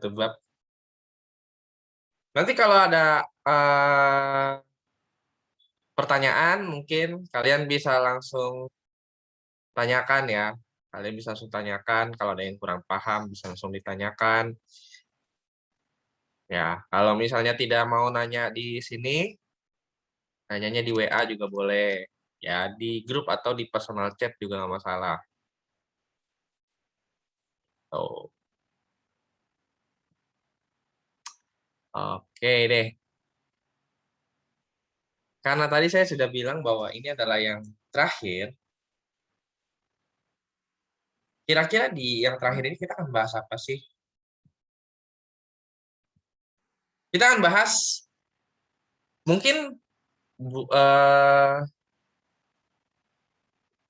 bab. Nanti kalau ada pertanyaan mungkin kalian bisa langsung tanyakan ya. Kalian bisa langsung tanyakan, kalau ada yang kurang paham bisa langsung ditanyakan. Ya, kalau misalnya tidak mau nanya di sini, nanyanya di WA juga boleh. Ya, di grup atau di personal chat juga nggak masalah. Tuh. Oke deh. Karena tadi saya sudah bilang bahwa ini adalah yang terakhir, kira-kira di yang terakhir ini kita akan bahas apa sih? Kita akan bahas mungkin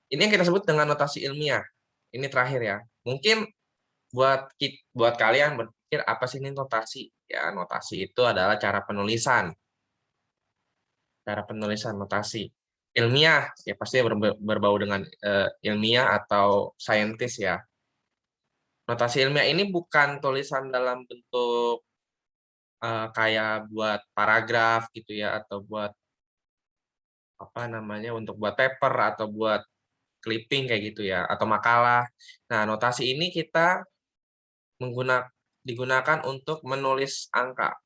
ini yang kita sebut dengan notasi ilmiah. Ini terakhir ya. Mungkin buat kalian berpikir apa sih ini notasi? Ya, notasi itu adalah cara penulisan. Cara penulisan notasi. Ilmiah, ya pasti berbau dengan ilmiah atau saintis ya. Notasi ilmiah ini bukan tulisan dalam bentuk kayak buat paragraf gitu ya, atau buat apa namanya, untuk buat paper atau buat clipping kayak gitu ya, atau makalah. Nah, notasi ini kita digunakan untuk menulis angka.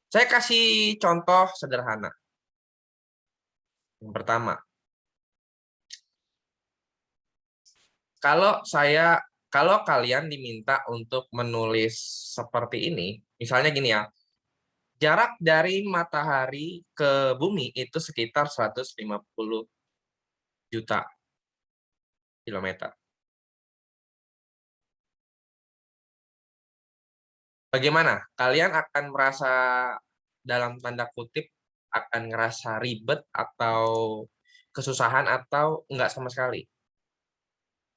Saya kasih contoh sederhana. Yang pertama, kalau kalian diminta untuk menulis seperti ini, misalnya gini ya, jarak dari matahari ke bumi itu sekitar 150 juta kilometer. Bagaimana? Kalian akan merasa dalam tanda kutip akan ngerasa ribet atau kesusahan atau enggak sama sekali?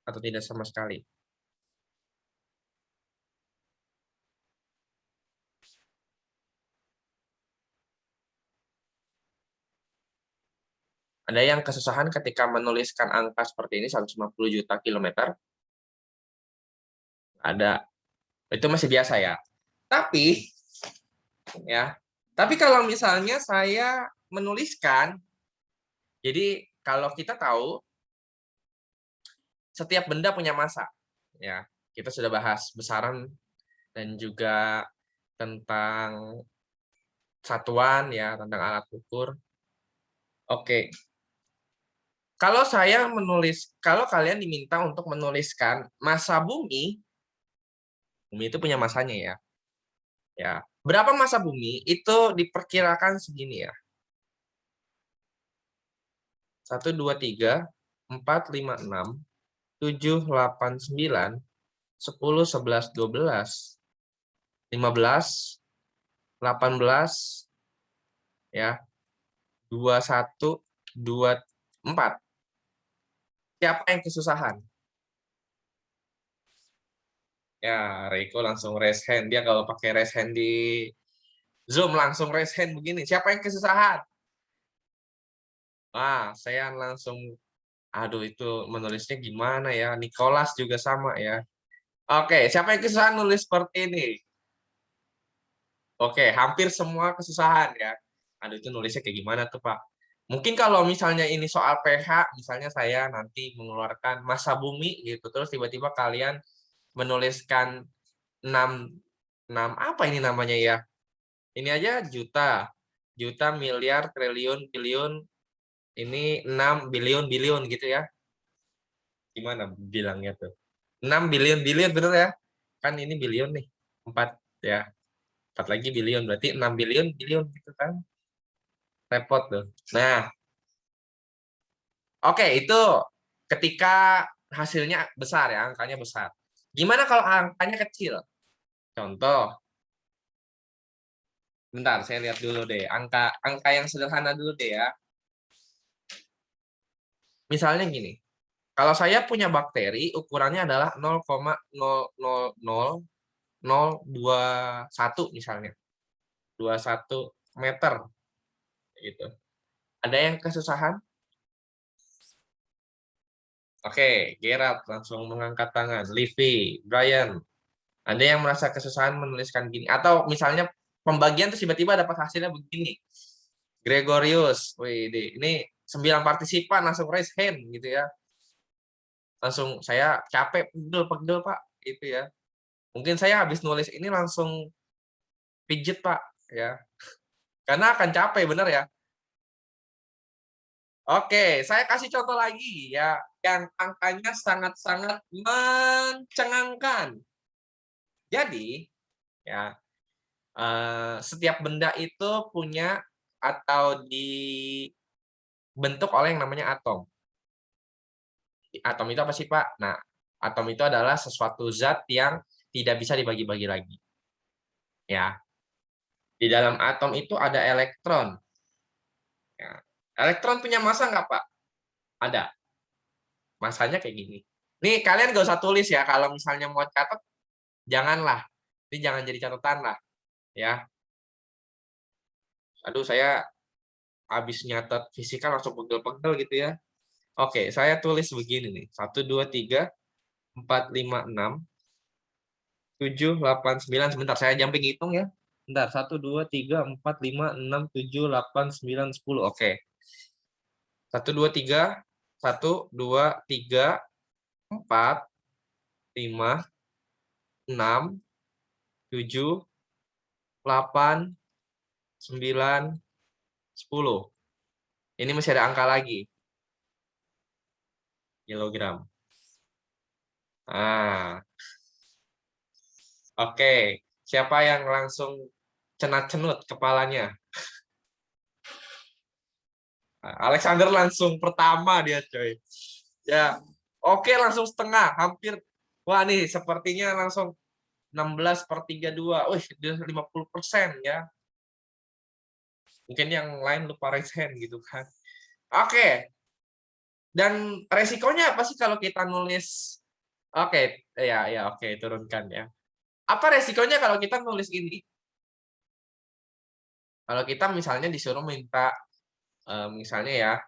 Atau tidak sama sekali? Ada yang kesusahan ketika menuliskan angka seperti ini 150 juta kilometer? Ada. Itu masih biasa ya. Tapi ya, tapi kalau misalnya saya menuliskan, jadi kalau kita tahu setiap benda punya massa, ya. Kita sudah bahas besaran dan juga tentang satuan ya, tentang alat ukur. Oke. Kalau kalian diminta untuk menuliskan massa bumi, bumi itu punya masanya ya. Ya. Berapa massa bumi? Itu diperkirakan segini ya. 1, 2, 3, 4, 5, 6, 7, 8, 9, 10, 11, 12, 15, 18, ya, 21, 24. Siapa yang kesusahan? Ya, Reiko langsung raise hand. Dia kalau pakai raise hand di Zoom langsung raise hand begini. Siapa yang kesusahan? Wah, saya langsung, aduh itu menulisnya gimana ya? Nicholas juga sama ya. Oke, siapa yang kesusahan nulis seperti ini? Oke, hampir semua kesusahan ya. Aduh itu nulisnya kayak gimana tuh Pak? Mungkin kalau misalnya ini soal pH, misalnya saya nanti mengeluarkan massa bumi gitu, terus tiba-tiba kalian menuliskan 6 6 apa ini namanya ya? Ini aja juta, juta, miliar, triliun, biliun, ini 6 biliun, biliun gitu ya. Gimana bilangnya tuh? 6 biliun, biliun bener ya? Kan ini biliun nih, 4 ya. 4 lagi biliun, berarti 6 biliun, biliun gitu kan. Repot tuh. Nah, oke itu ketika hasilnya besar ya, angkanya besar. Gimana kalau angkanya kecil? Contoh, bentar saya lihat dulu deh, angka angka yang sederhana dulu deh ya. Misalnya gini, kalau saya punya bakteri ukurannya adalah 0,000021 misalnya, 21 meter gitu. Ada yang kesusahan? Oke, Gerard langsung mengangkat tangan. Livi, Brian, ada yang merasa kesusahan menuliskan gini? Atau misalnya pembagian terus tiba-tiba dapat hasilnya begini. Gregorius, wih, ini 9 partisipan langsung raise hand gitu ya. Langsung saya capek, pegel Pak, gitu ya. Mungkin saya habis nulis ini langsung pijet Pak, ya. Karena akan capek, bener ya. Oke, saya kasih contoh lagi ya, yang angkanya sangat-sangat mencengangkan. Jadi, ya, setiap benda itu punya atau dibentuk oleh yang namanya atom. Atom itu apa sih, Pak? Nah, atom itu adalah sesuatu zat yang tidak bisa dibagi-bagi lagi. Ya, di dalam atom itu ada elektron. Ya. Elektron punya massa nggak, Pak? Ada. Massanya kayak gini. Nih, kalian nggak usah tulis ya. Kalau misalnya mau catat, janganlah. Ini jangan jadi catatan lah. Ya. Aduh, saya habis nyatet fisika langsung pegel-pegel gitu ya. Oke, saya tulis begini nih. 1, 2, 3, 4, 5, 6, 7, 8, 9. Sebentar, saya jumping hitung ya. Bentar, 1, 2, 3, 4, 5, 6, 7, 8, 9, 10. Oke. 1, 2, 3. 1, 2, 3, 4, 5, 6, 7, 8, 9, 10. Ini masih ada angka lagi. Kilogram. Ah, oke. Siapa yang langsung cenat-cenut kepalanya? Alexander langsung pertama dia, coy. Ya, oke langsung setengah, hampir. Wah nih, sepertinya langsung 16/32. Wih, dia 50% ya. Mungkin yang lain lupa raise hand gitu kan. Oke, dan resikonya apa sih kalau kita nulis? Oke, ya, ya, oke, turunkan ya. Apa resikonya kalau kita nulis ini? Kalau kita misalnya disuruh minta, misalnya ya,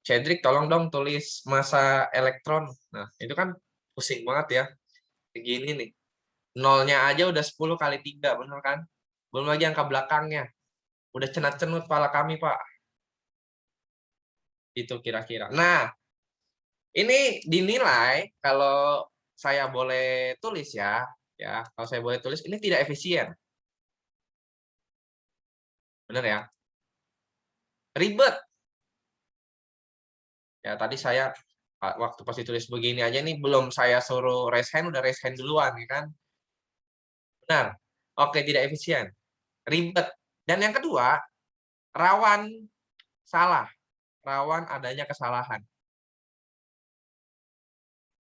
Cedric tolong dong tulis massa elektron. Nah, itu kan pusing banget ya. Begini nih. Nolnya aja udah 10 kali 3, bener kan? Belum lagi angka belakangnya. Udah cenat-cenut kepala kami, Pak. Itu kira-kira. Nah, ini dinilai kalau saya boleh tulis ya, kalau saya boleh tulis ini tidak efisien. Bener ya? Ribet. Ya, tadi saya waktu pas ditulis begini aja nih belum saya suruh raise hand udah raise hand duluan ya kan? Benar. Oke, tidak efisien. Ribet. Dan yang kedua, rawan salah, rawan adanya kesalahan.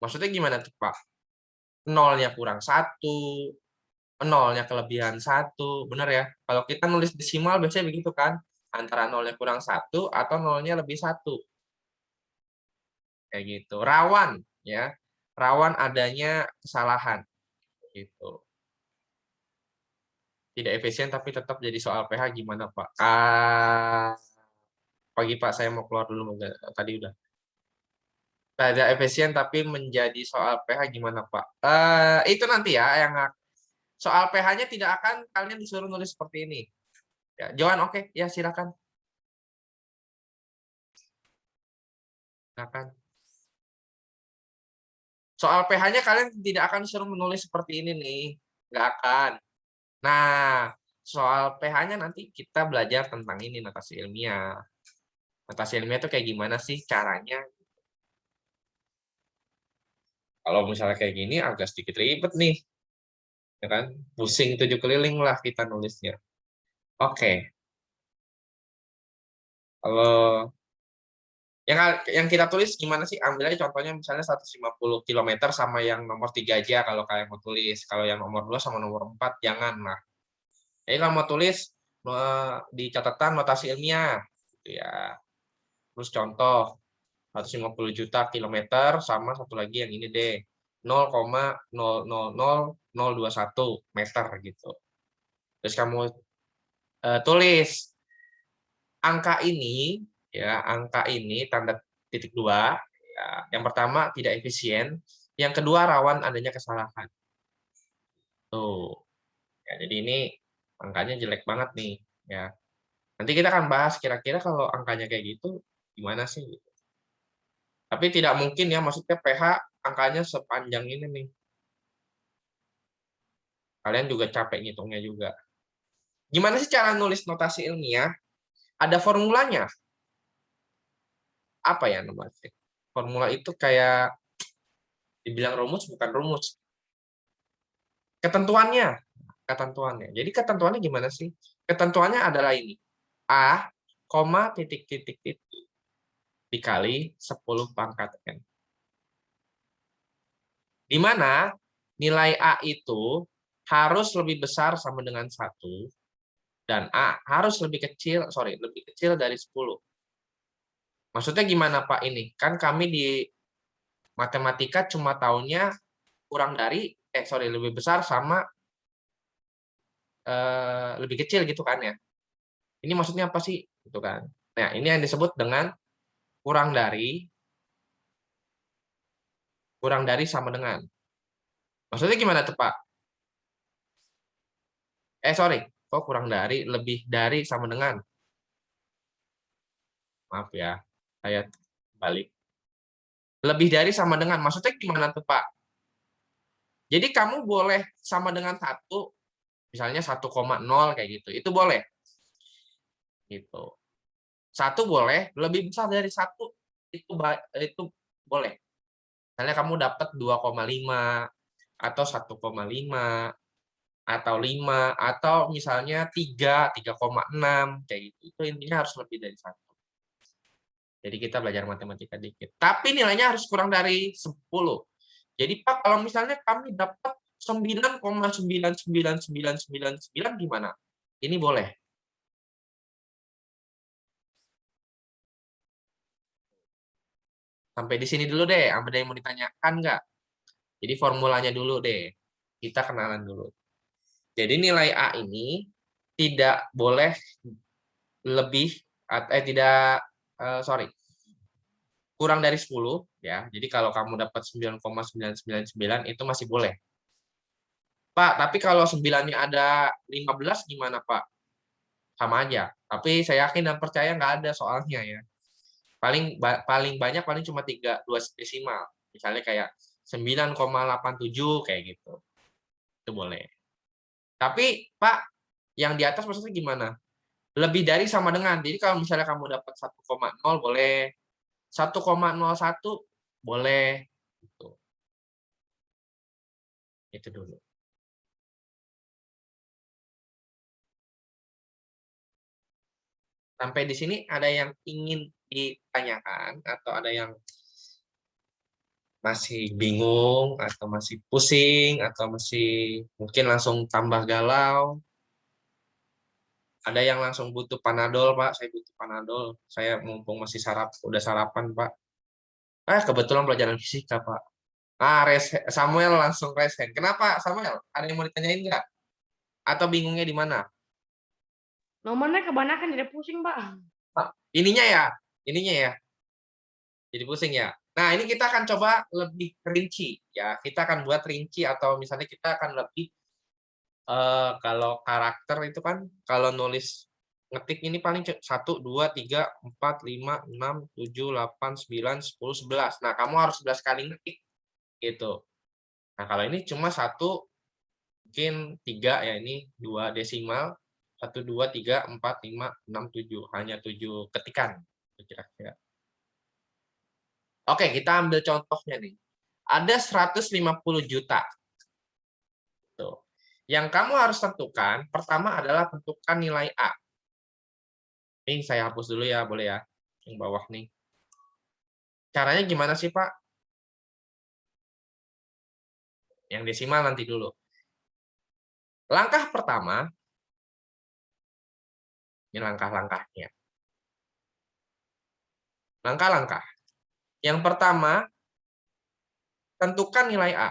Maksudnya gimana tuh, Pak? Nolnya kurang satu, nolnya kelebihan satu, bener ya? Kalau kita nulis desimal biasanya begitu kan? Antara nolnya kurang satu atau nolnya lebih satu. Kayak gitu. Rawan, ya. Rawan adanya kesalahan. Gitu. Tidak efisien tapi tetap jadi soal PH gimana, Pak? Pagi Pak, saya mau keluar dulu. Tadi udah. Tidak efisien tapi menjadi soal PH gimana, Pak? Itu nanti ya, yang soal PH-nya tidak akan kalian disuruh nulis seperti ini. Ya, Johan, oke, ya silakan. Silakan. Soal PH-nya kalian tidak akan disuruh menulis seperti ini nih. Nggak akan. Nah, soal PH-nya nanti kita belajar tentang ini, notasi ilmiah. Notasi ilmiah itu kayak gimana sih caranya? Kalau misalnya kayak gini agak sedikit ribet nih. Ya kan? Pusing 7 keliling lah kita nulisnya. Oke. Kalau yang kita tulis gimana sih? Ambil aja contohnya misalnya 150 km sama yang nomor 3 aja kalau kalian mau tulis. Kalau yang nomor 2 sama nomor 4 jangan lah. Jadi kalau mau tulis di catatan notasi ilmiah gitu ya. Terus contoh 150 juta kilometer sama satu lagi yang ini deh 0,000021 meter gitu. Terus kamu tulis angka ini ya, angka ini tanda titik 2 Ya, yang pertama tidak efisien, yang kedua rawan adanya kesalahan. Tuh. Ya, jadi ini angkanya jelek banget nih, ya. Nanti kita akan bahas kira-kira kalau angkanya kayak gitu gimana sih gitu. Tapi tidak mungkin ya, maksudnya PH angkanya sepanjang ini nih. Kalian juga capek ngitungnya juga. Gimana sih cara nulis notasi ilmiah? Ada formulanya. Apa ya namanya? Formula itu kayak dibilang rumus bukan rumus. Ketentuannya, ketentuannya. Jadi ketentuannya gimana sih? Ketentuannya adalah ini. A, koma, titik, titik, titik, dikali 10 pangkat N. Di mana nilai A itu harus lebih besar sama dengan 1, dan A harus lebih kecil dari 10. Maksudnya gimana Pak ini? Kan kami di matematika cuma taunya lebih besar sama lebih kecil gitu kan ya. Ini maksudnya apa sih? Gitu kan. Nah, ini yang disebut dengan kurang dari sama dengan. Maksudnya gimana tuh, Pak? Kok kurang dari, lebih dari sama dengan. Maaf ya, saya balik. Lebih dari sama dengan, maksudnya gimana tuh, Pak? Jadi kamu boleh sama dengan 1, misalnya 1,0 kayak gitu. Itu boleh. Gitu. 1 boleh, lebih besar dari 1 itu boleh. Misalnya kamu dapat 2,5 atau 1,5 atau 5 atau misalnya 3,6 kayak gitu. Itu intinya harus lebih dari 1. Jadi kita belajar matematika dikit. Tapi nilainya harus kurang dari 10. Jadi Pak, kalau misalnya kami dapat 9,99999 gimana? Ini boleh. Sampai di sini dulu deh. Ada yang mau ditanyakan nggak? Jadi formulanya dulu deh. Kita kenalan dulu. Jadi nilai A ini tidak boleh lebih tidak kurang dari 10 ya. Jadi kalau kamu dapat 9,999 itu masih boleh. Pak, tapi kalau 9-nya ada 15 gimana, Pak? Sama aja. Tapi saya yakin dan percaya nggak ada soalnya ya. Paling banyak paling cuma 2 desimal. Misalnya kayak 9,87 kayak gitu. Itu boleh. Tapi Pak, yang di atas maksudnya gimana? Lebih dari sama dengan. Jadi kalau misalnya kamu dapat 1,0 boleh, 1,01 boleh gitu. Itu dulu. Sampai di sini ada yang ingin ditanyakan atau ada yang masih bingung atau masih pusing atau masih mungkin langsung tambah galau? Ada yang langsung butuh Panadol, Pak. Saya butuh Panadol. Saya mumpung masih udah sarapan, Pak. Kebetulan pelajaran fisika, Pak. Samuel langsung raise hand. Kenapa, Samuel? Ada yang mau ditanyain nggak? Atau bingungnya di mana? Nomornya kebanyakan jadi pusing, Pak. Ininya ya, ininya ya. Jadi pusing ya. Nah, ini kita akan coba lebih rinci ya. Kita akan buat rinci atau misalnya kita akan lebih kalau karakter itu kan kalau nulis ngetik ini paling 1, 2, 3, 4, 5, 6, 7, 8, 9, 10, 11. Nah, kamu harus 11 kali ngetik gitu. Nah, kalau ini cuma 1, mungkin 3 ya, ini 2 desimal. 1, 2, 3, 4, 5, 6, 7. Hanya 7 ketikan. Kira-kira. Oke, kita ambil contohnya nih. Ada 150 juta. Tuh. Yang kamu harus tentukan, pertama adalah tentukan nilai A. Ini saya hapus dulu ya, boleh ya? Yang bawah nih. Caranya gimana sih, Pak? Yang desimal nanti dulu. Langkah pertama, ini langkah-langkahnya. Langkah-langkah. Yang pertama, tentukan nilai A.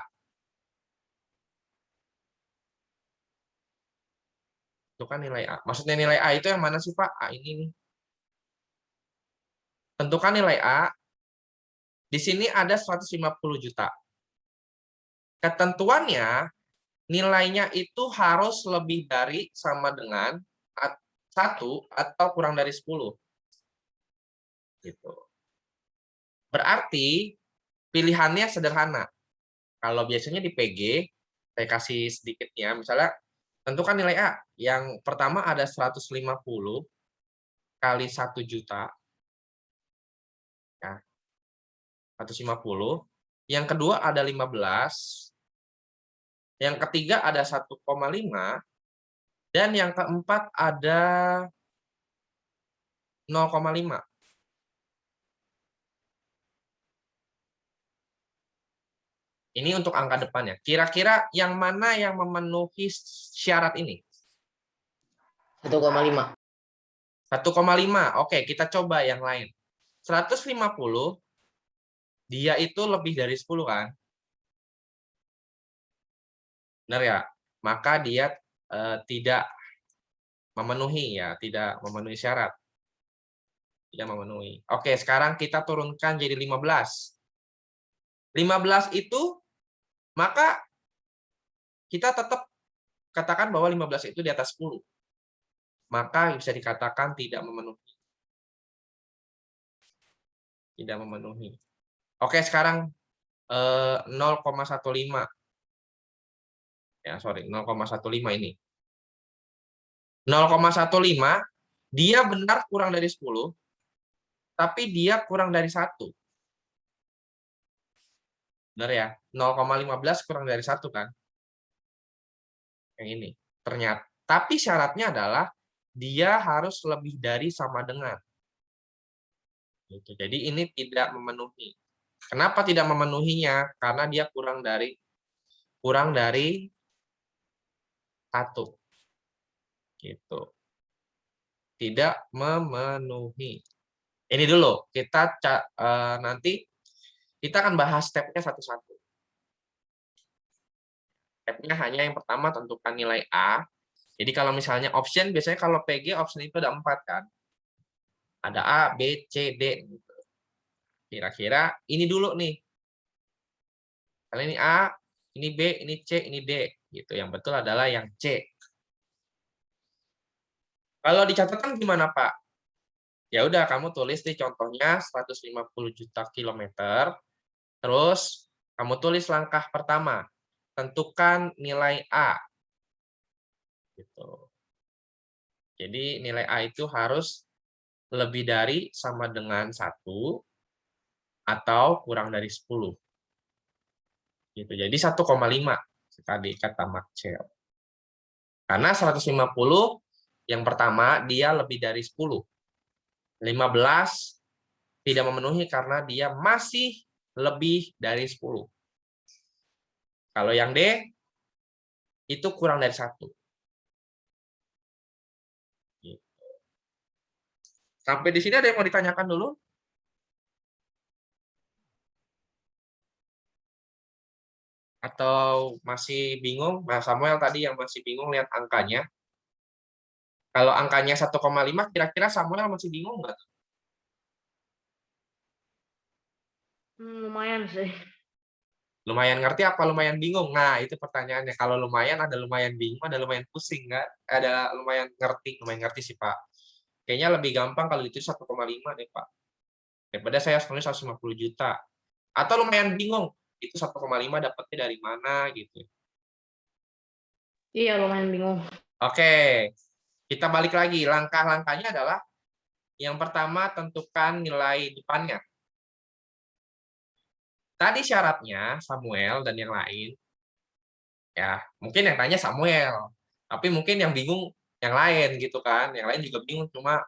Tentukan nilai A. Maksudnya nilai A itu yang mana sih, Pak? A ini nih. Tentukan nilai A di sini ada 150 juta. Ketentuannya, nilainya itu harus lebih dari sama dengan 1 atau kurang dari 10. Gitu. Berarti pilihannya sederhana. Kalau biasanya di PG, saya kasih sedikitnya, misalnya tentukan nilai A. Yang pertama ada 150 kali 1 juta. Ya, 150. Yang kedua ada 15. Yang ketiga ada 1,5. Dan yang keempat ada 0,5. Ini untuk angka depannya. Kira-kira yang mana yang memenuhi syarat ini? 1,5. 1,5. Oke, kita coba yang lain. 150, dia itu lebih dari 10 kan? Benar ya? Maka dia tidak memenuhi ya, tidak memenuhi syarat. Tidak memenuhi. Oke, sekarang kita turunkan jadi 15. 15 itu, maka kita tetap katakan bahwa 15 itu di atas 10. Maka bisa dikatakan tidak memenuhi. Tidak memenuhi. Oke, sekarang 0,15. Ya, sorry, 0,15 ini. 0,15, dia benar kurang dari 10, tapi dia kurang dari 1. Benar ya? 0,15 kurang dari 1 kan? Yang ini. Ternyata. Tapi syaratnya adalah dia harus lebih dari sama dengan. Gitu. Jadi ini tidak memenuhi. Kenapa tidak memenuhinya? Karena dia kurang dari 1. Gitu. Tidak memenuhi. Ini dulu, kita nanti kita akan bahas stepnya satu-satu. Stepnya hanya yang pertama tentukan nilai A. Jadi kalau misalnya option, biasanya kalau PG option itu ada 4 kan. Ada A, B, C, D. Kira-kira ini dulu nih. Kalau ini A, ini B, ini C, ini D. Gitu. Yang betul adalah yang C. Kalau dicatatkan gimana, Pak? Ya udah, kamu tulis nih contohnya 150 juta kilometer. Terus kamu tulis langkah pertama. Tentukan nilai A. Gitu. Jadi nilai A itu harus lebih dari sama dengan 1 atau kurang dari 10. Gitu. Jadi 1,5 tadi kata Maxwell. Karena 150 yang pertama dia lebih dari 10. 15 tidak memenuhi karena dia masih lebih dari 10. Kalau yang D itu kurang dari 1. Gitu. Sampai di sini ada yang mau ditanyakan dulu? Atau masih bingung? Nah, Samuel tadi yang masih bingung lihat angkanya. Kalau angkanya 1,5, kira-kira Samuel masih bingung nggak? Lumayan sih. Lumayan ngerti apa lumayan bingung? Nah, itu pertanyaannya. Kalau lumayan, ada lumayan bingung, ada lumayan pusing, nggak? Ada lumayan ngerti sih, Pak. Kayaknya lebih gampang kalau itu 1,5 deh, Pak. Daripada saya harus nulis 150 juta. Atau lumayan bingung, itu 1,5 dapatnya dari mana, gitu. Iya, lumayan bingung. Oke, kita balik lagi. Langkah-langkahnya adalah, yang pertama tentukan nilai depannya. Tadi syaratnya, Samuel dan yang lain, ya mungkin yang tanya Samuel, tapi mungkin yang bingung yang lain gitu kan, yang lain juga bingung, cuma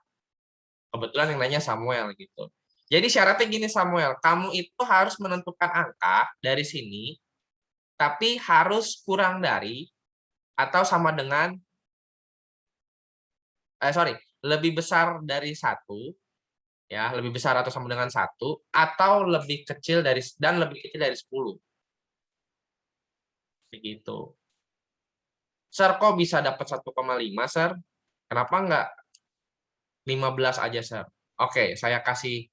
kebetulan yang nanya Samuel gitu. Jadi syaratnya gini Samuel, kamu itu harus menentukan angka dari sini, tapi harus kurang dari atau sama dengan, lebih besar dari 1, ya lebih besar atau sama dengan 1, atau lebih kecil dari 10. Begitu. Sir, kok bisa dapat 1,5, Sir? Kenapa nggak 15 aja, Sir? Oke, saya kasih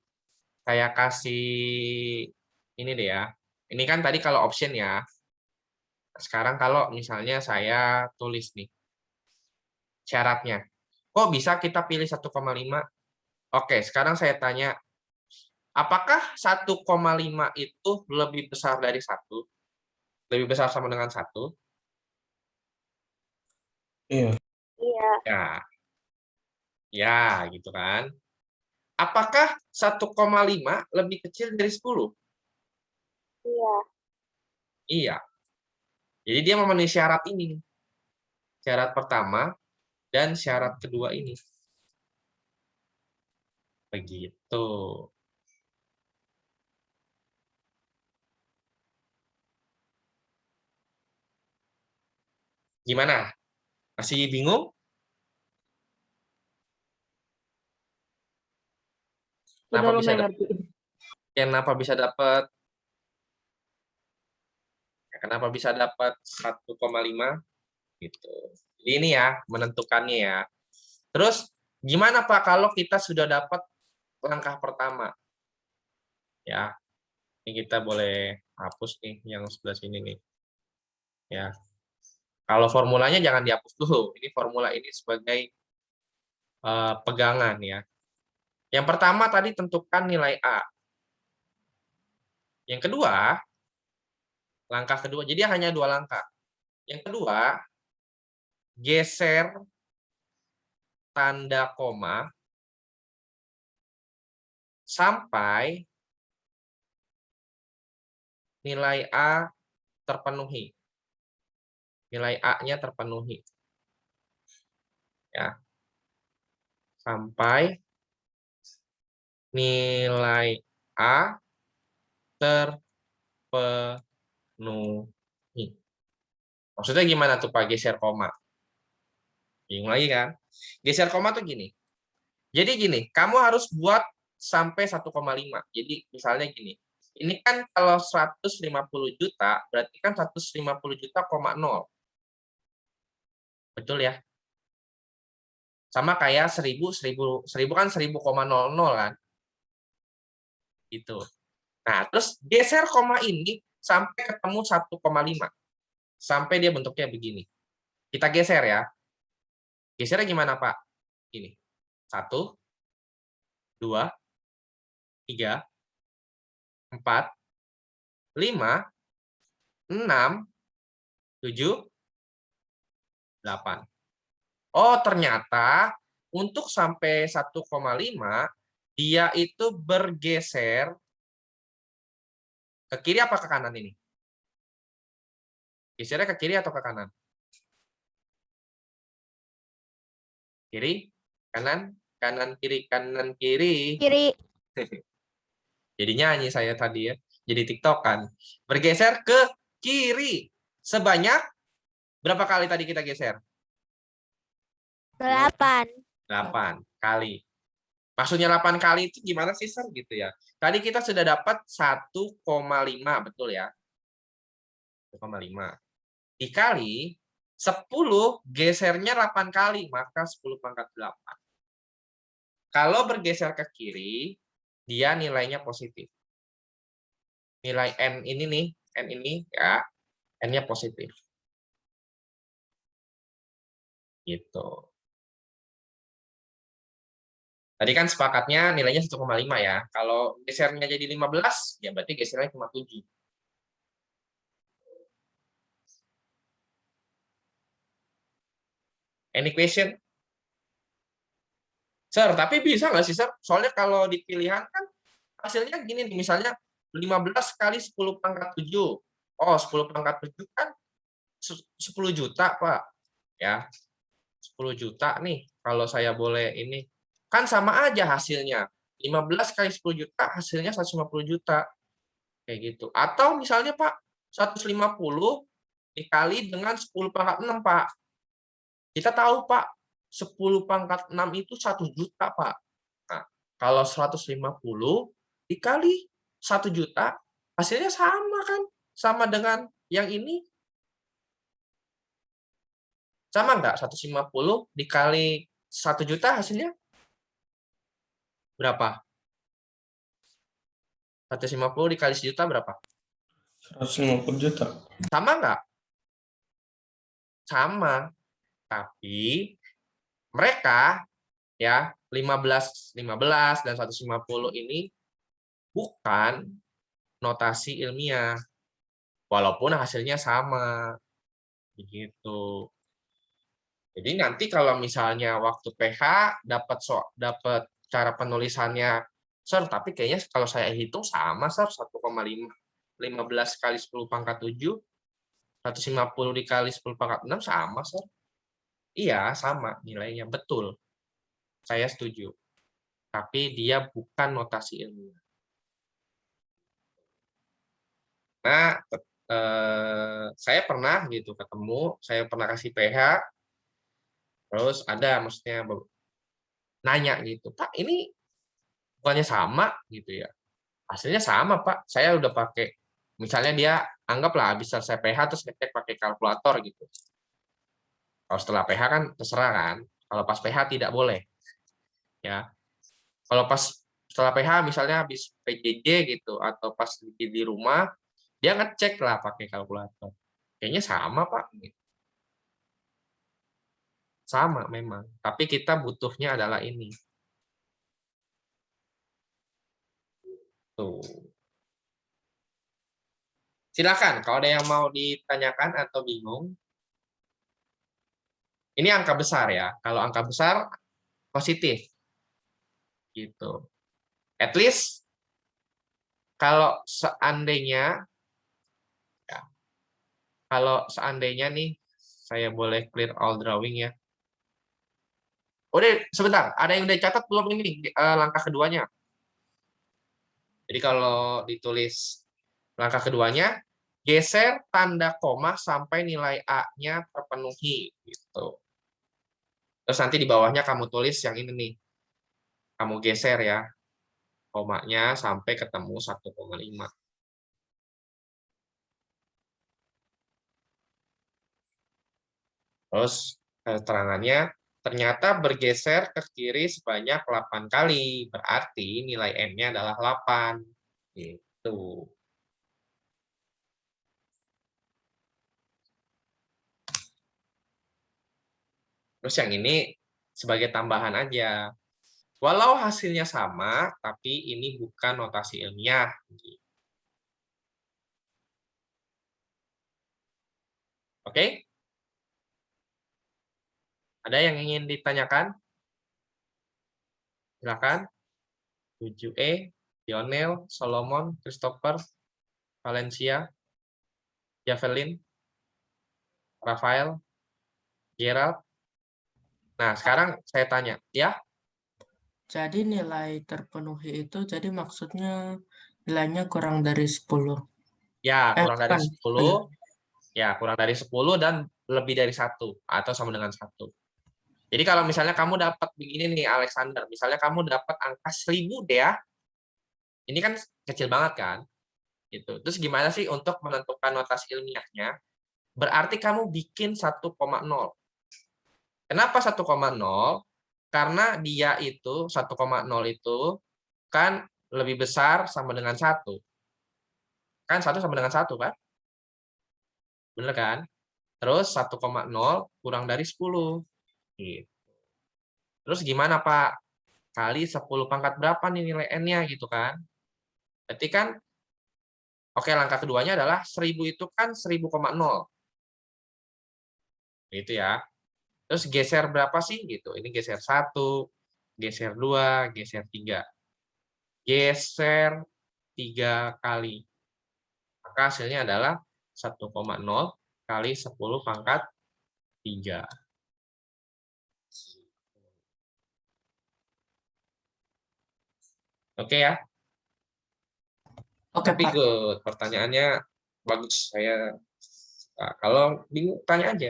Ini deh ya. Ini kan tadi kalau option ya. Sekarang kalau misalnya saya tulis nih syaratnya. Kok bisa kita pilih 1,5? Oke, sekarang saya tanya, apakah 1,5 itu lebih besar dari 1? Lebih besar sama dengan 1? Iya. Iya. Ya, ya gitu kan. Apakah 1,5 lebih kecil dari 10? Iya. Iya. Jadi dia memenuhi syarat ini. Syarat pertama dan syarat kedua ini. Begitu. Gimana? Masih bingung? Sudah Kenapa bisa lumayan ngerti. dapat? Kenapa bisa dapat 1,5 gitu. Jadi ini ya menentukannya ya. Terus gimana Pak kalau kita sudah dapat langkah pertama? Ya, ini kita boleh hapus nih yang sebelah sini nih. Ya. Kalau formulanya jangan dihapus dulu. Ini formula ini sebagai pegangan ya. Yang pertama tadi tentukan nilai A. Yang kedua, langkah kedua, jadi hanya 2 langkah. Yang kedua, geser tanda koma sampai nilai A terpenuhi. Nilai A-nya terpenuhi. Ya. Sampai nilai A terpenuhi. Maksudnya gimana tuh Pak geser koma? Bingung lagi kan? Geser koma tuh gini. Jadi gini, kamu harus buat sampai 1,5. Jadi misalnya gini. Ini kan kalau 150 juta, berarti kan 150 juta, 0. Betul ya? Sama kayak 1000 kan 1000,00 kan? Gitu. Nah, terus geser koma ini sampai ketemu 1,5. Sampai dia bentuknya begini. Kita geser ya. Gesernya gimana, Pak? Ini. 1, 2, 3, 4, 5, 6, 7, 8. Oh, ternyata untuk sampai 1,5 dia itu bergeser ke kiri apa ke kanan ini? Gesernya ke kiri atau ke kanan? Kiri, kanan, kanan, kiri, kanan, kiri. Kiri. Jadi nyanyi saya tadi ya. Jadi tiktokan. Bergeser ke kiri. Sebanyak berapa kali tadi kita geser? 8. 8 kali. Maksudnya 8 kali itu gimana sih, Sir? Gitu ya. Tadi kita sudah dapat 1,5, betul ya? 1,5. Dikali 10, gesernya 8 kali, maka 10 pangkat 8. Kalau bergeser ke kiri, dia nilainya positif. Nilai N ini nih, N ini ya, N-nya positif. Gitu. Tadi kan sepakatnya nilainya 1,5 ya. Kalau gesernya jadi 15, ya berarti gesernya cuma 7. Any question? Sir, tapi bisa nggak sih, Sir? Soalnya kalau di pilihan kan hasilnya gini nih, misalnya 15 kali 10 pangkat 7. Oh, 10 pangkat 7 kan 10 juta, Pak. Ya, 10 juta nih, kalau saya boleh ini. Kan sama aja hasilnya. 15 kali 10 juta, hasilnya 150 juta. Kayak gitu. Atau misalnya, Pak, 150 dikali dengan 10 pangkat 6, Pak. Kita tahu, Pak, 10 pangkat 6 itu 1 juta, Pak. Nah, kalau 150 dikali 1 juta, hasilnya sama kan? Sama dengan yang ini. Sama nggak? 150 dikali 1 juta hasilnya berapa? 150 dikali sejuta berapa? 150 juta. Sama nggak? Sama. Tapi mereka ya 15 dan 150 ini bukan notasi ilmiah. Walaupun hasilnya sama. Begitu. Jadi nanti kalau misalnya waktu PH dapat cara penulisannya, Sir, tapi kayaknya kalau saya hitung sama, Sir, 1,5. 15 kali 10 pangkat 7, 150 dikali 10 pangkat 6 sama, Sir. Iya, sama nilainya. Betul. Saya setuju. Tapi dia bukan notasi ilmiah. Nah, saya pernah gitu ketemu, saya pernah kasih PH, terus ada maksudnya nanya gitu, Pak, ini bukannya sama gitu ya? Hasilnya sama, Pak. Saya udah pakai, misalnya dia anggaplah habis selesai PH terus ngecek pakai kalkulator gitu. Kalau setelah PH kan terserah kan. Kalau pas PH tidak boleh. Ya. Kalau pas setelah PH misalnya habis PJJ gitu atau pas di rumah, dia ngecek lah pakai kalkulator. Kayaknya sama, Pak. Sama memang. Tapi kita butuhnya adalah ini. Tuh. Silakan kalau ada yang mau ditanyakan atau bingung. Ini angka besar ya. Kalau angka besar positif. Gitu. At least kalau seandainya ya, kalau seandainya nih saya boleh clear all drawing ya. Udah sebentar, ada yang udah catat belum ini langkah keduanya? Jadi kalau ditulis langkah keduanya, geser tanda koma sampai nilai A-nya terpenuhi gitu. Terus nanti di bawahnya kamu tulis yang ini nih. Kamu geser ya komanya sampai ketemu 1,5. Terus keterangannya ternyata bergeser ke kiri sebanyak 8 kali. Berarti nilai M-nya adalah 8. Gitu. Terus yang ini sebagai tambahan aja. Walau hasilnya sama, tapi ini bukan notasi ilmiah. Oke? Ada yang ingin ditanyakan? Silakan. 7E, Lionel, Solomon, Christopher, Valencia, Javelin, Rafael, Gerald. Nah, sekarang saya tanya, ya? Jadi nilai terpenuhi itu jadi maksudnya nilainya kurang dari 10. Ya, kurang dari Bukan. 10. Ya, kurang dari 10 dan lebih dari 1 atau sama dengan 1. Jadi kalau misalnya kamu dapat begini nih Alexander, misalnya kamu dapat angka 1000 deh ya. Ini kan kecil banget kan? Gitu. Terus gimana sih untuk menentukan notasi ilmiahnya? Berarti kamu bikin 1,0. Kenapa 1,0? Karena dia itu 1,0 itu kan lebih besar sama dengan 1. Kan 1 sama dengan 1 kan? Bener kan? Terus 1,0 kurang dari 10. Gitu. Terus gimana Pak? Kali 10 pangkat berapa nih nilai N-nya gitu kan? Berarti kan, oke langkah keduanya adalah 1000 itu kan 1000,0. Gitu ya. Terus geser berapa sih gitu? Ini geser 1, geser 2, geser 3. Geser 3 kali. Maka hasilnya adalah 1,0 kali 10 pangkat 3. Oke ya? Oke, Tapi Pak. good. Pertanyaannya bagus. Kalau bingung, tanya aja.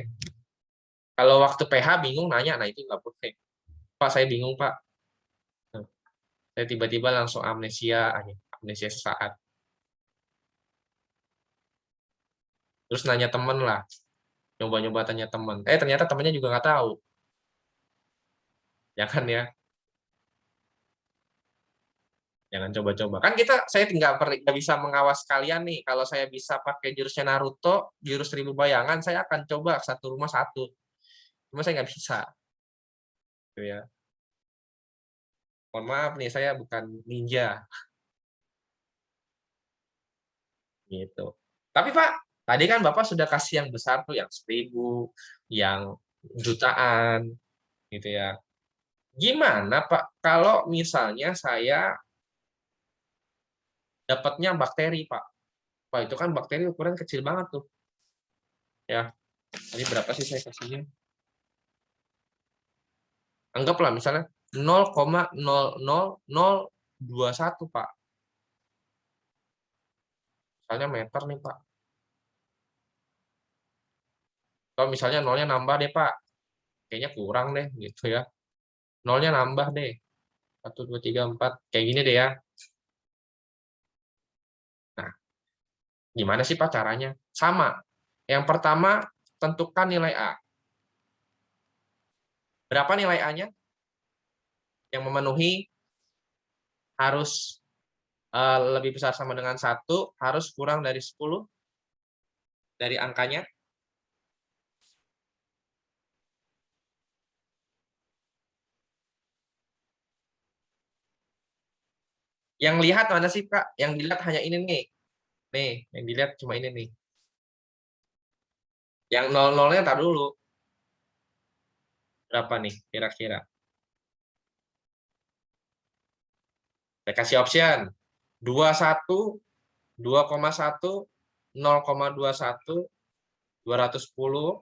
Kalau waktu PH bingung, nanya. Nah, itu nggak boleh. Pak, saya bingung, Pak. Saya tiba-tiba langsung amnesia sesaat. Terus nanya temen lah. Nyoba-nyoba tanya temen. Ternyata temennya juga nggak tahu. Ya kan ya? Jangan coba-coba. Kan saya nggak bisa mengawas kalian nih. Kalau saya bisa pakai jurusnya Naruto, jurus 1000 bayangan, saya akan coba satu rumah satu. Cuma saya nggak bisa. Gitu ya. Mohon maaf nih, saya bukan ninja. Gitu. Tapi Pak, tadi kan Bapak sudah kasih yang besar tuh, yang 1000, yang jutaan, gitu ya. Gimana Pak, kalau misalnya saya dapatnya bakteri Pak? Pak, itu kan bakteri ukuran kecil banget tuh. Ya, ini berapa sih saya kasihnya? Anggaplah misalnya 0,00021 Pak. Misalnya meter nih Pak. Kalau misalnya nolnya nambah deh Pak. Kayaknya kurang deh gitu ya. Nolnya nambah deh. 1, 2, 3, 4. Kayak gini deh ya. Nah, gimana sih Pak caranya? Sama. Yang pertama, tentukan nilai A. Berapa nilai A-nya? Yang memenuhi harus lebih besar sama dengan 1, harus kurang dari 10 dari angkanya. Yang lihat mana sih Pak? Yang dilihat hanya ini nih. Nih, yang dilihat cuma ini nih. Yang 00-nya tar dulu. Berapa nih kira-kira? Saya kasih option. 21, 2,1, 0,21, 210.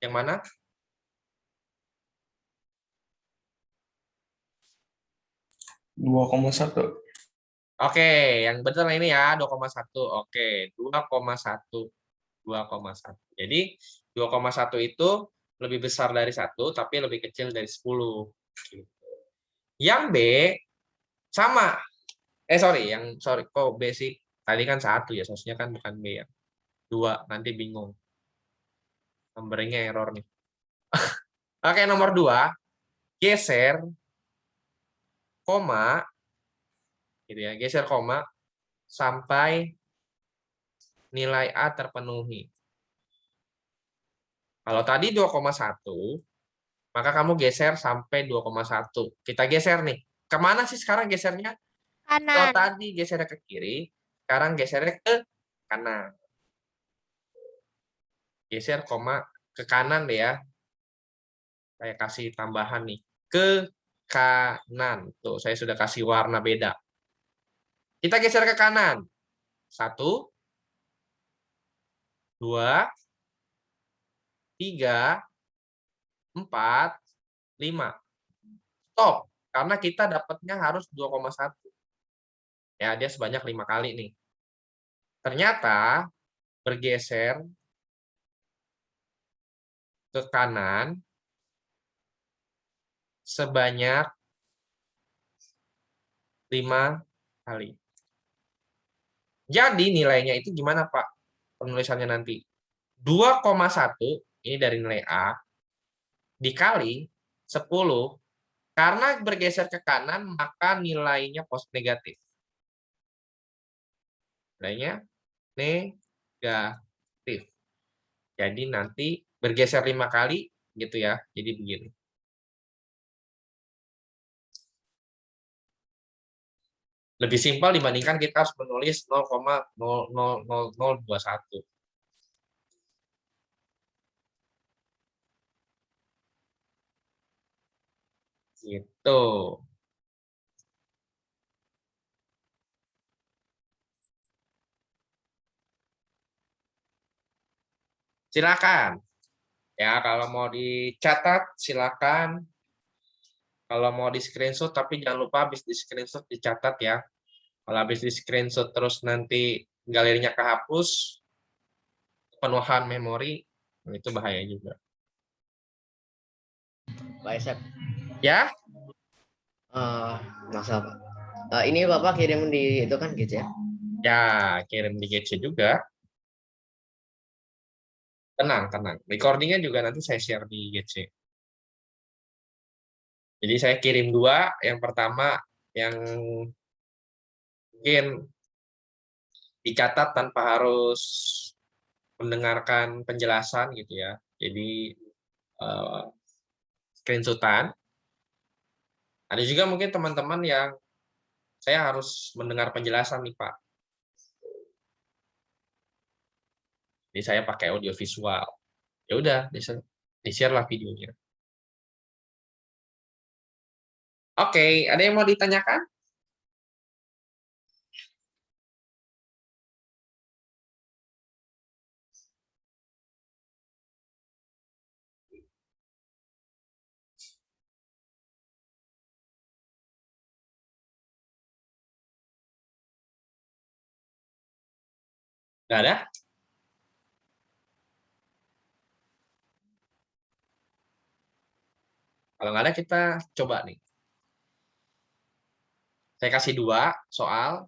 Yang mana? Dua koma satu. Oke, yang betul ini ya, 2,1. Oke, 2,1. 2,1. Jadi 2,1 itu lebih besar dari 1, tapi lebih kecil dari 10. Yang B sama. Sorry, kok B sih? Tadi kan 1 ya, seharusnya kan bukan B ya. 2, nanti bingung. Nomornya error nih. Oke, nomor 2, geser koma, gitu ya, geser koma sampai nilai A terpenuhi. Kalau tadi 2,1, maka kamu geser sampai 2,1. Kita geser nih. Kemana sih sekarang gesernya? Kalau Kanan. tadi gesernya ke kiri, sekarang gesernya ke kanan. Geser koma ke kanan deh ya. Saya kasih tambahan nih. Ke kanan. Tuh, saya sudah kasih warna beda. Kita geser ke kanan. 1, 2, 3, 4, 5. Stop. Karena kita dapatnya harus 2,1. Ya, dia sebanyak 5 kali nih. Ternyata bergeser ke kanan sebanyak 5 kali. Jadi nilainya itu gimana Pak? Penulisannya nanti. 2,1 ini dari nilai A dikali 10, karena bergeser ke kanan maka nilainya negatif. Nilainya negatif. Jadi nanti bergeser 5 kali gitu ya. Jadi begini. Lebih simpel dibandingkan kita harus menulis 0,00021. Gitu. Silakan. Ya, kalau mau dicatat silakan. Kalau mau di screenshot, tapi jangan lupa habis di screenshot dicatat ya. Kalau habis di screenshot terus nanti galerinya kehapus, penuhan memori, itu bahaya juga. Pak Isep, Ya, masalah Pak. Ini Bapak kirim di itu kan gitu ya? ya kirim di GC juga. Tenang, tenang. Recordingnya juga nanti saya share di GC. Jadi saya kirim 2, yang pertama yang mungkin dicatat tanpa harus mendengarkan penjelasan gitu ya. Jadi screenshotan. Ada juga mungkin teman-teman yang saya harus mendengar penjelasan nih Pak. Jadi saya pakai audio visual. Ya udah, di-share lah videonya. Oke, ada yang mau ditanyakan? Nggak ada? Kalau nggak ada, kita coba nih. Saya kasih 2 soal.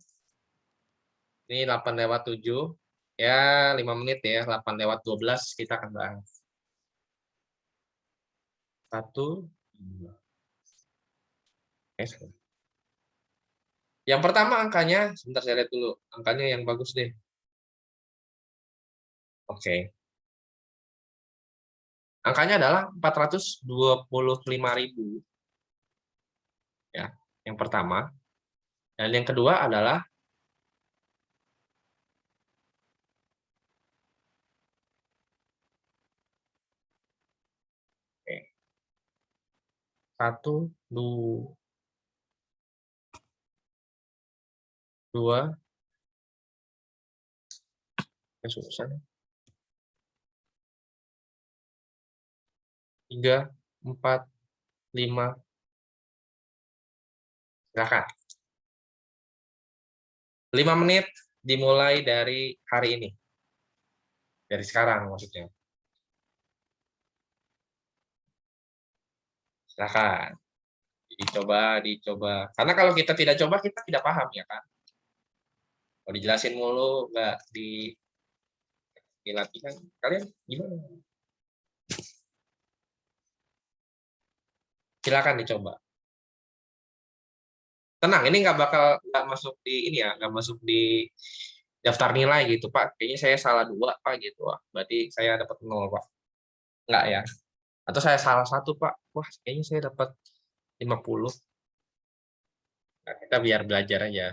Ini 8:07. Ya, 5 menit ya. 8:12 kita akan bahas. 1, 2. Yang pertama angkanya, sebentar saya lihat dulu. Angkanya yang bagus deh. Oke. Angkanya adalah 425.000. Ya, yang pertama. Dan yang kedua adalah 1, 2, susah. 3, 4, 5. Silakan. 5 menit dimulai dari hari ini. Dari sekarang maksudnya. Silakan. Dicoba. Karena kalau kita tidak coba, kita tidak paham ya kan. Kalau dijelasin mulu, nggak dilatih kan, kalian gimana? Silakan dicoba. Tenang, ini nggak masuk di ini ya, nggak masuk di daftar nilai gitu Pak. Kayaknya saya salah 2 Pak gitu. Wah, berarti saya dapat 0 Pak. Nggak ya? Atau saya salah 1 Pak. Wah, kayaknya saya dapat 50. Nah, kita biar belajar aja.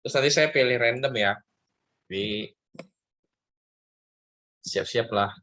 Terus nanti saya pilih random ya. Jadi siap-siap lah.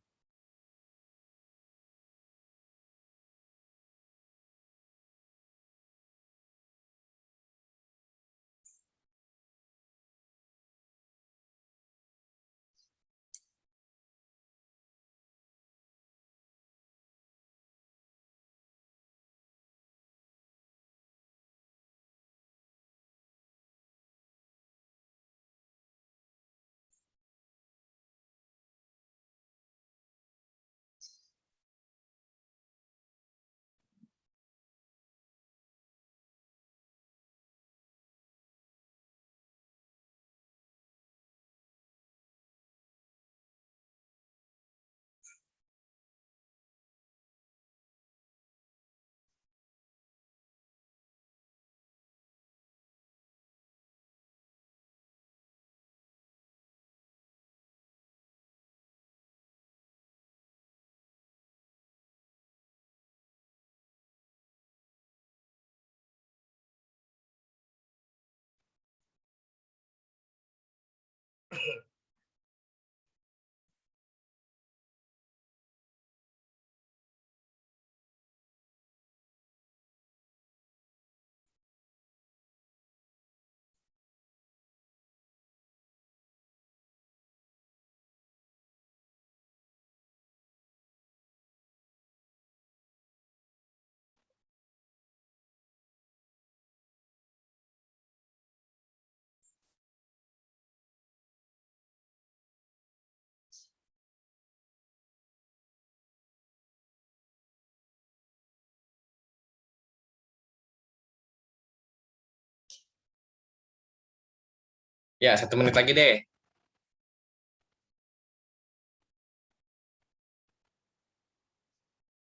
Ya, 1 menit lagi deh.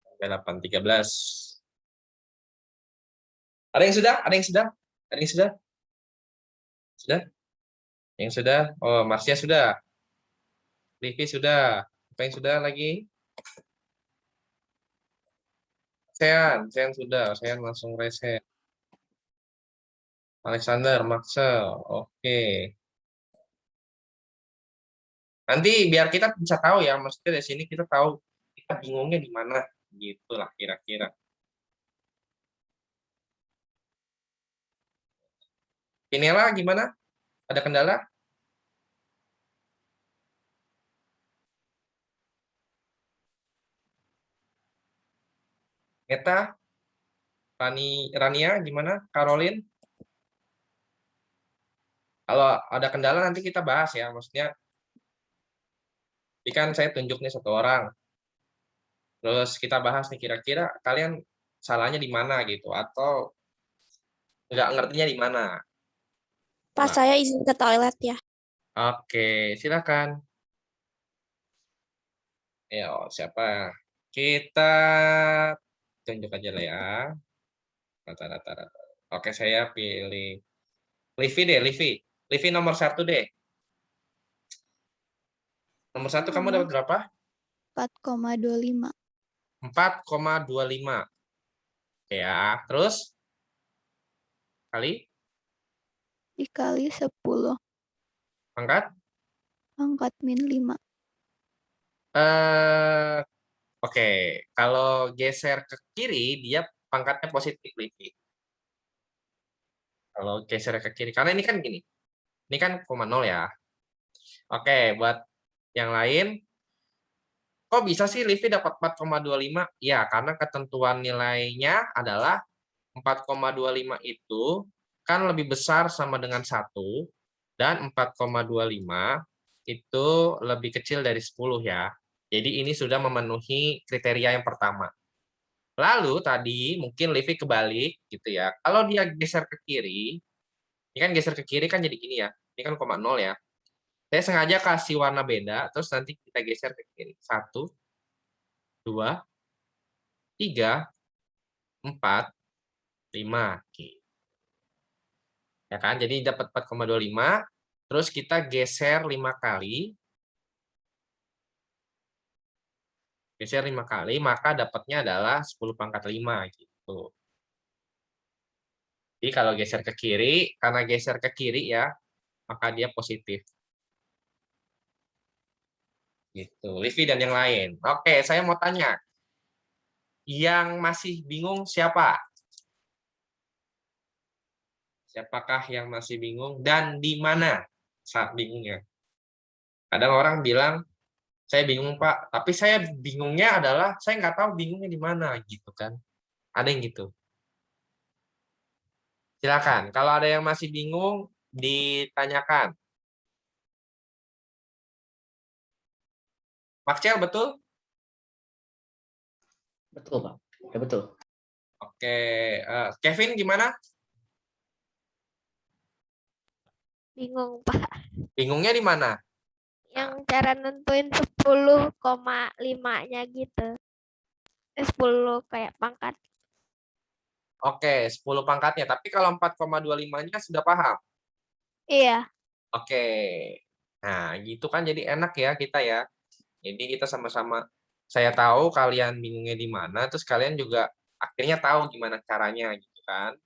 Sampai 8.13. Ada yang sudah? Ada yang sudah? Ada yang sudah? Sudah? Yang sudah? Oh, Marsya sudah. Livi sudah. Apa yang sudah lagi? Sean sudah. Sean langsung reset. Alexander, Maxel. Oke. Nanti biar kita bisa tahu ya, maksudnya dari sini kita tahu kita bingungnya di mana, gitulah kira-kira. Inilah gimana? Ada kendala? Meta, Rania gimana? Caroline? Kalau ada kendala nanti kita bahas ya, maksudnya kan saya tunjuk nih 1 orang, terus kita bahas nih kira-kira kalian salahnya di mana gitu, atau nggak ngertinya di mana. Pak, Nah, saya izin ke toilet ya. oke, silakan. Ya, siapa? Kita tunjuk aja lah ya. Rata-rata. Oke, saya pilih Livi deh, Livi. Livi nomor 1 deh. Nomor 1 kamu dapat berapa? 4,25. 4,25. Oke ya, terus kali Dikali 10 pangkat. pangkat min 5. Oke, kalau geser ke kiri dia pangkatnya positif, Livi. Kalau geser ke kiri, karena ini kan gini, ini kan 0 ya. Oke, buat yang lain, kok bisa sih Livi dapat 4,25? Ya, karena ketentuan nilainya adalah 4,25 itu kan lebih besar sama dengan 1, dan 4,25 itu lebih kecil dari 10 ya. Jadi ini sudah memenuhi kriteria yang pertama. Lalu tadi mungkin Livi kebalik gitu ya. Kalau dia geser ke kiri, ini kan geser ke kiri kan jadi gini ya. Ini kan 0 ya. Saya sengaja kasih warna beda, terus nanti kita geser ke kiri. 1, 2, 3, 4, 5. Ya kan? Jadi dapat 4,25. Terus kita geser 5 kali. Geser 5 kali, maka dapatnya adalah 10 pangkat 5 gitu. Jadi kalau geser ke kiri, karena geser ke kiri ya, maka dia positif. Gitu. Livi dan yang lain. Oke, saya mau tanya. Yang masih bingung siapa? Siapakah yang masih bingung dan di mana saat bingungnya? Kadang orang bilang, saya bingung Pak, tapi saya bingungnya adalah saya nggak tahu bingungnya di mana gitu kan. Ada yang gitu. Silakan, kalau ada yang masih bingung ditanyakan. Makcel betul? Betul, Pak. Ya, betul. Oke, Kevin gimana? Bingung, Pak. Bingungnya di mana? Yang cara nentuin 10,5-nya gitu. 10 kayak pangkat. Oke, 10 pangkatnya. Tapi kalau 4,25-nya sudah paham? Iya. Oke. Nah, gitu kan jadi enak ya kita ya. Jadi kita sama-sama, saya tahu kalian bingungnya di mana, terus kalian juga akhirnya tahu gimana caranya gitu kan.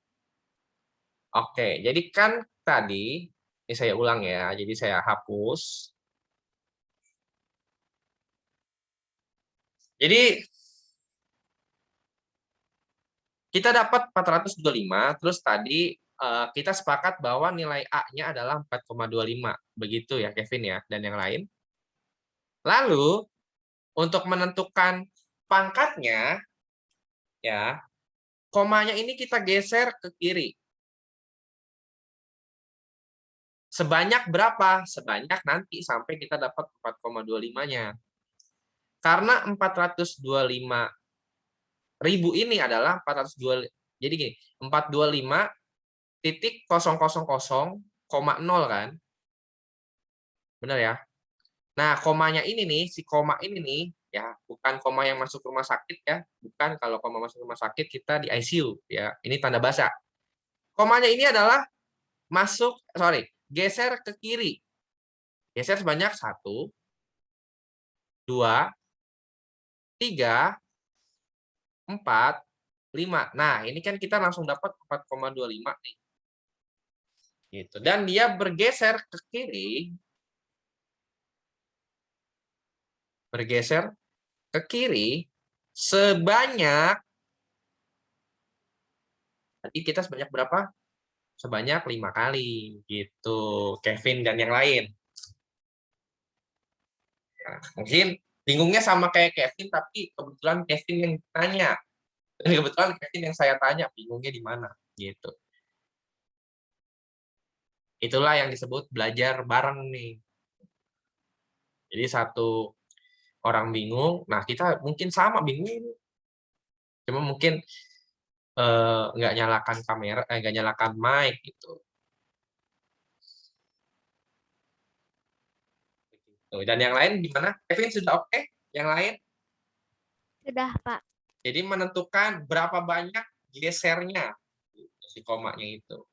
Oke, jadi kan tadi, ini saya ulang ya, jadi saya hapus. Jadi kita dapat 425, terus tadi kita sepakat bahwa nilai A-nya adalah 4,25. Begitu ya Kevin ya, dan yang lain. Lalu, untuk menentukan pangkatnya, ya, komanya ini kita geser ke kiri. Sebanyak berapa? Sebanyak nanti sampai kita dapat 4,25-nya. Karena 425.000 ini adalah 402, jadi gini, 425.000,0 kan, Benar ya? Nah, komanya ini nih, si koma ini nih, ya, bukan koma yang masuk rumah sakit ya. Bukan, kalau koma masuk rumah sakit kita di ICU ya. Ini tanda bahasa. Komanya ini adalah geser ke kiri. Geser sebanyak 1, 2, 3, 4, 5. Nah, ini kan kita langsung dapat 4,25 nih. Gitu. Dan dia bergeser ke kiri. Bergeser ke kiri sebanyak, tadi kita sebanyak berapa? Sebanyak 5 kali. Gitu, Kevin dan yang lain. Nah, mungkin bingungnya sama kayak Kevin, tapi kebetulan Kevin yang tanya. Dan kebetulan Kevin yang saya tanya, bingungnya di mana? Gitu. Itulah yang disebut belajar bareng nih. Jadi satu orang bingung, nah kita mungkin sama bingung. Cuma mungkin nggak nyalakan kamera, nggak nyalakan mic gitu. Dan yang lain gimana? Kevin sudah oke? Yang lain? Sudah, Pak. Jadi menentukan berapa banyak gesernya si komanya itu.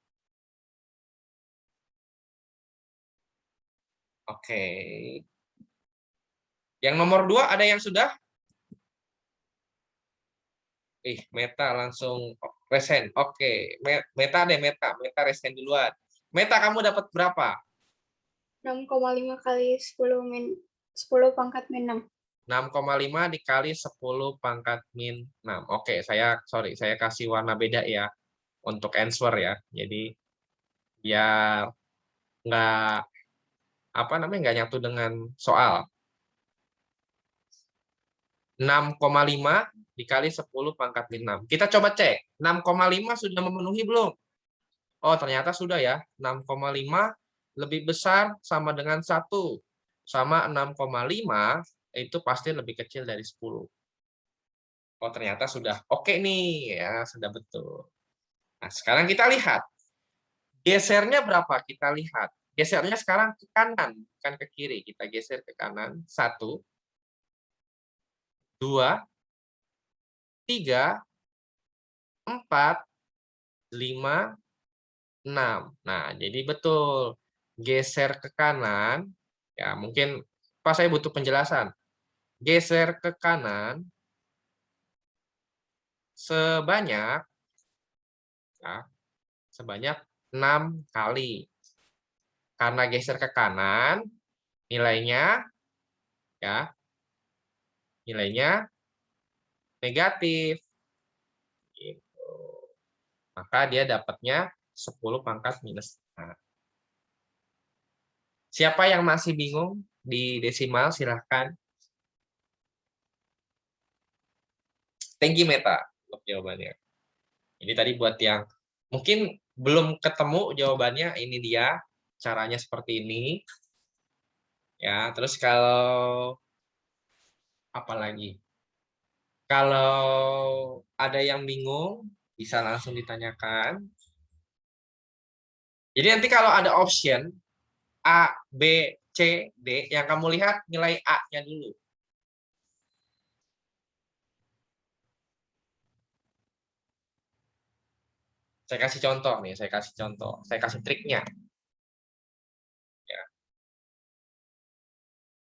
Oke. Yang nomor 2 ada yang sudah? Meta langsung resen. Oke, Meta deh, Meta resen duluan. Meta, kamu dapat berapa? 6,5 kali 10 pangkat min 6. 6,5 dikali 10 pangkat min 6. Oke, saya kasih warna beda ya untuk answer ya. Jadi biar nggak nggak nyatu dengan soal. 6,5 dikali 10 pangkat min 6. Kita coba cek, 6,5 sudah memenuhi belum? Oh, ternyata sudah ya. 6,5 lebih besar sama dengan 1. Sama 6,5 itu pasti lebih kecil dari 10. Oh, ternyata sudah oke nih ya, sudah betul. Nah, sekarang kita lihat. Gesernya berapa? Kita lihat. Gesernya sekarang ke kanan, bukan ke kiri. Kita geser ke kanan. 1, 2, 3, 4, 5, 6. Nah, jadi betul. Geser ke kanan, ya mungkin Pak saya butuh penjelasan. Geser ke kanan sebanyak 6 kali. Karena geser ke kanan, nilainya negatif. Gitu. Maka dia dapatnya 10 pangkat minus 4. Siapa yang masih bingung di desimal, silahkan. Thank you, Meta, untuk jawabannya. Ini tadi buat yang mungkin belum ketemu jawabannya, ini dia. Caranya seperti ini. Ya, terus kalau apa lagi? Kalau ada yang bingung, bisa langsung ditanyakan. Jadi nanti kalau ada option A, B, C, D, yang kamu lihat nilai A-nya dulu. Saya kasih contoh nih, saya kasih triknya. Ya.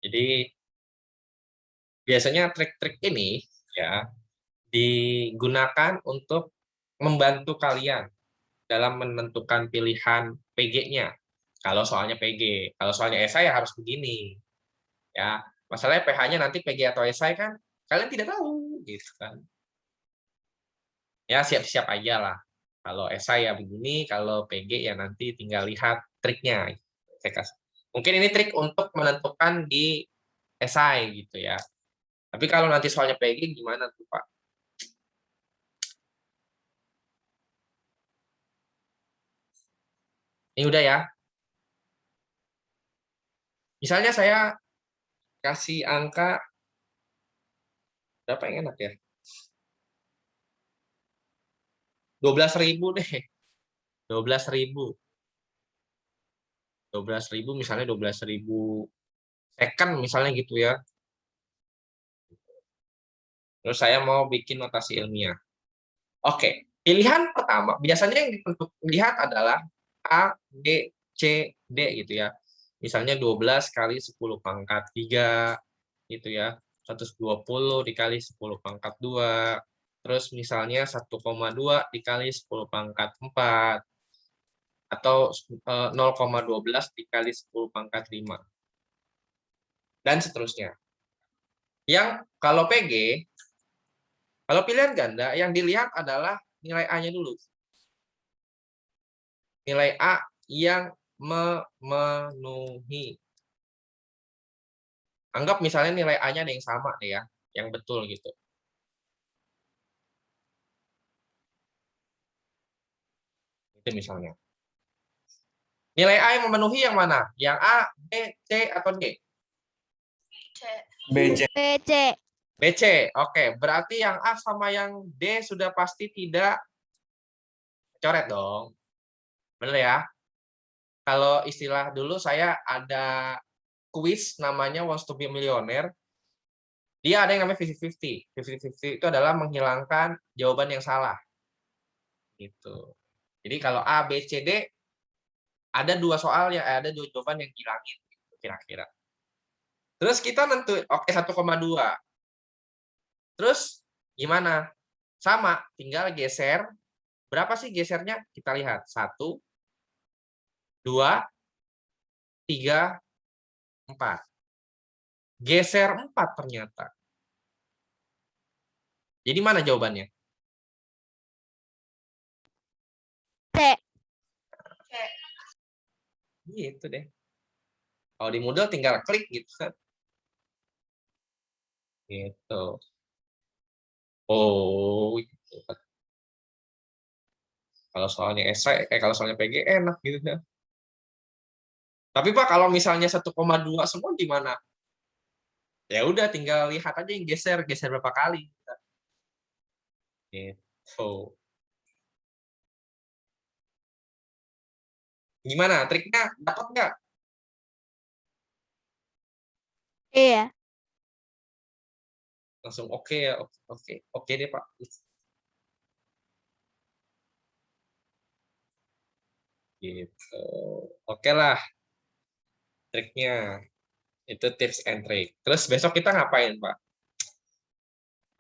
Jadi biasanya trik-trik ini ya digunakan untuk membantu kalian dalam menentukan pilihan PG-nya. Kalau soalnya PG, kalau soalnya esai ya harus begini. Ya, masalahnya PH-nya nanti PG atau esai kan kalian tidak tahu gitu kan. Ya siap-siap aja lah. Kalau esai ya begini, kalau PG ya nanti tinggal lihat triknya. Saya kasih. Mungkin ini trik untuk menentukan di esai gitu ya. Tapi kalau nanti soalnya PG gimana tuh Pak? Ini udah ya. Misalnya saya kasih angka berapa yang enak ya? 12.000 deh. 12.000. 12.000 misalnya 12.000 second misalnya gitu ya. Terus saya mau bikin notasi ilmiah. Oke, pilihan pertama biasanya yang dilihat adalah A, B, C, D gitu ya. Misalnya 12 kali 10 pangkat 3 gitu ya. 120 dikali 10 pangkat 2. Terus misalnya 1,2 dikali 10 pangkat 4 atau 0,12 dikali 10 pangkat 5 dan seterusnya. Yang kalau PG, kalau pilihan ganda yang dilihat adalah nilai A-nya dulu. Nilai A yang memenuhi. Anggap misalnya nilai A-nya ada yang sama deh ya, yang betul gitu. Itu misalnya. Nilai A yang memenuhi yang mana? Yang A, B, C, atau D? BC. BC. BC. Oke, berarti yang A sama yang D sudah pasti tidak coret dong. Bener ya? Kalau istilah dulu saya ada kuis namanya Wants to be a Millionaire. Dia ada yang namanya 50-50. 50-50 itu adalah menghilangkan jawaban yang salah. Gitu. Jadi kalau A, B, C, D ada dua soal yang ada dua jawaban yang hilangin gitu, kira-kira. Terus kita nentuin oke 1,2. Terus gimana? Sama, tinggal geser. Berapa sih gesernya? Kita lihat. 1, 2, 3, 4. Geser 4 ternyata. Jadi mana jawabannya? C. Gitu deh. Kalau di Moodle tinggal klik gitu kan. Gitu. Oh, gitu. Kalau soalnya esai, kalau soalnya PG enak gitu kan. Tapi Pak, kalau misalnya 1,2 semua gimana? Ya udah tinggal lihat aja yang geser berapa kali. Gitu. Gimana? Triknya dapat nggak? Iya. Langsung oke ya, oke deh Pak. Gitu. Oke lah, triknya itu tips and trick. Terus besok kita ngapain Pak?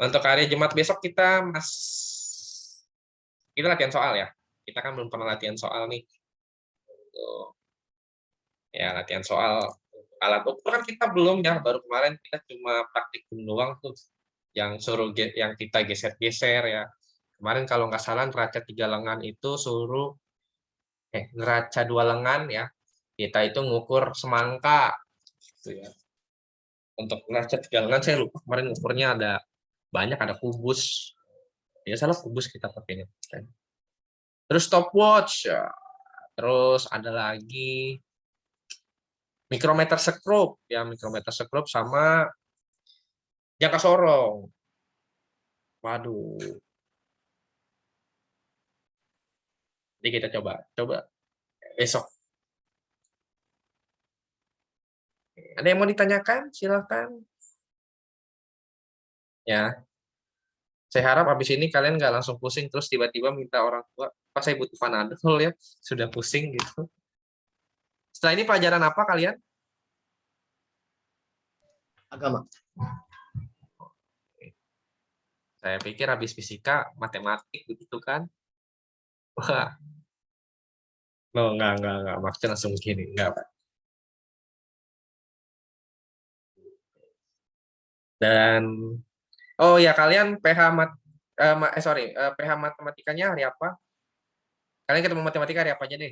Untuk hari Jumat besok kita latihan soal ya. Kita kan belum pernah latihan soal nih. Ya latihan soal alat ukur kan kita belum ya, baru kemarin kita cuma praktikum doang tuh yang suruh yang kita geser-geser ya. Kemarin kalau nggak salah neraca 3 lengan itu suruh neraca 2 lengan ya. Kita itu ngukur semangka gitu ya. Untuk neraca 3 lengan saya lupa kemarin ukurnya ada banyak, ada kubus. Ya salah kubus kita pakainya. Terus stopwatch ya. Terus ada lagi mikrometer sekrup ya, mikrometer sekrup sama jangka sorong. Waduh. Jadi kita coba besok. Ada yang mau ditanyakan? Silakan. Ya. Saya harap habis ini kalian nggak langsung pusing terus tiba-tiba minta orang tua, Pak saya butuh Panadol ya, sudah pusing gitu. Setelah ini pelajaran apa kalian? Agama. Saya pikir habis fisika, matematik begitu kan. Wah. No, enggak. Maksudnya langsung begini. Enggak, Pak. Dan, oh ya kalian PH matematikanya hari apa? Kalian ketemu matematika hari apa aja deh?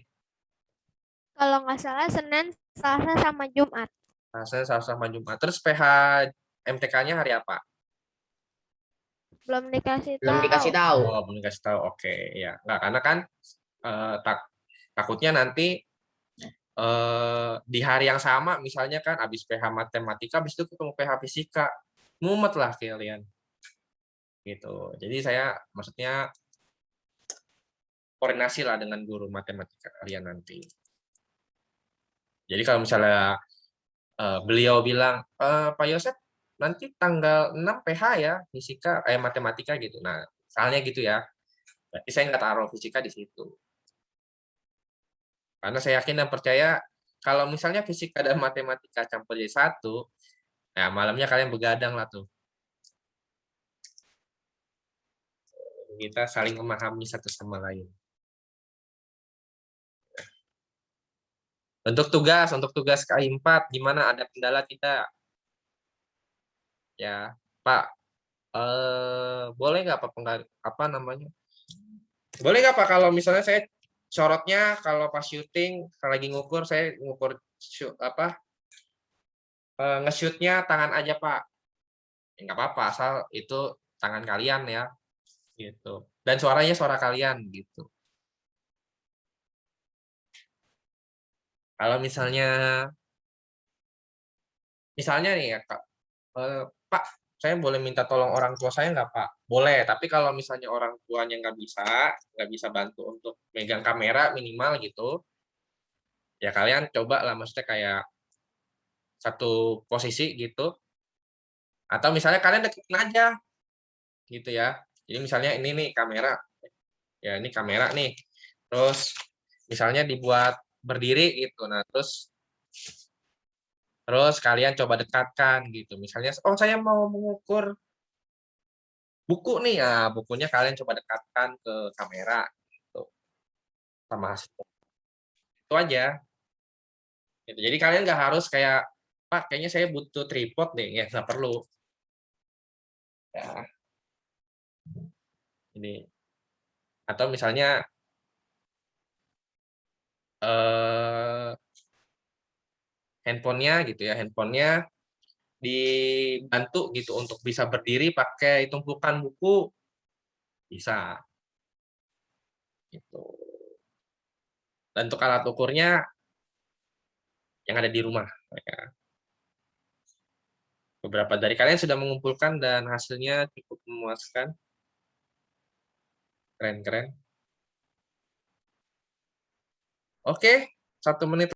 Kalau nggak salah Senin, Selasa, sama Jumat. Selasa sama Jumat. Terus PH MTK-nya hari apa? Belum dikasih Belum tahu. dikasih tahu. Oh, belum dikasih tahu. Oke, ya. Enggak, karena kan takutnya nanti di hari yang sama misalnya kan habis PH matematika habis itu ketemu PH fisika. Mumet lah kalian. Gitu. Jadi saya maksudnya koordinasi lah dengan guru matematika kalian nanti. Jadi kalau misalnya beliau bilang, Pak Yosep nanti tanggal 6 PH ya fisika matematika gitu. Nah, misalnya gitu ya. Berarti saya nggak taruh fisika di situ. Karena saya yakin dan percaya kalau misalnya fisika dan matematika campur jadi satu, nah malamnya kalian begadang lah tuh. Kita saling memahami satu sama lain. Untuk tugas KI4 gimana, ada kendala tidak? Ya, Pak, boleh nggak apa namanya? Boleh nggak Pak kalau misalnya saya sorotnya kalau pas syuting, kalau lagi ngukur saya ngukur nge-shootnya tangan aja Pak. Ya, nggak apa-apa asal itu tangan kalian ya gitu. Dan suaranya suara kalian gitu. Kalau misalnya nih ya Kak, Pak, saya boleh minta tolong orang tua saya nggak Pak? Boleh, tapi kalau misalnya orang tuanya nggak bisa bantu untuk megang kamera minimal gitu, ya kalian coba lah maksudnya kayak satu posisi gitu, atau misalnya kalian deketin aja gitu ya. Jadi misalnya ini nih kamera, ya ini kamera nih, terus misalnya dibuat berdiri gitu, nah terus kalian coba dekatkan gitu, misalnya, oh saya mau mengukur buku nih, ya bukunya kalian coba dekatkan ke kamera gitu, sama hasilnya. Itu aja. Gitu. Jadi kalian nggak harus kayak, Pak, kayaknya saya butuh tripod deh, ya nggak perlu. Ya, ini. Atau misalnya handphonenya gitu ya, handphonenya dibantu gitu untuk bisa berdiri pakai tumpukan buku, bisa. Gitu. Dan untuk alat ukurnya yang ada di rumah. Ya. Beberapa dari kalian sudah mengumpulkan dan hasilnya cukup memuaskan. Keren-keren. Oke, 1 menit.